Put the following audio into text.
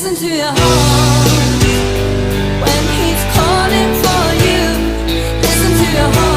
Listen to your heart when he's calling for you. Listen to your heart.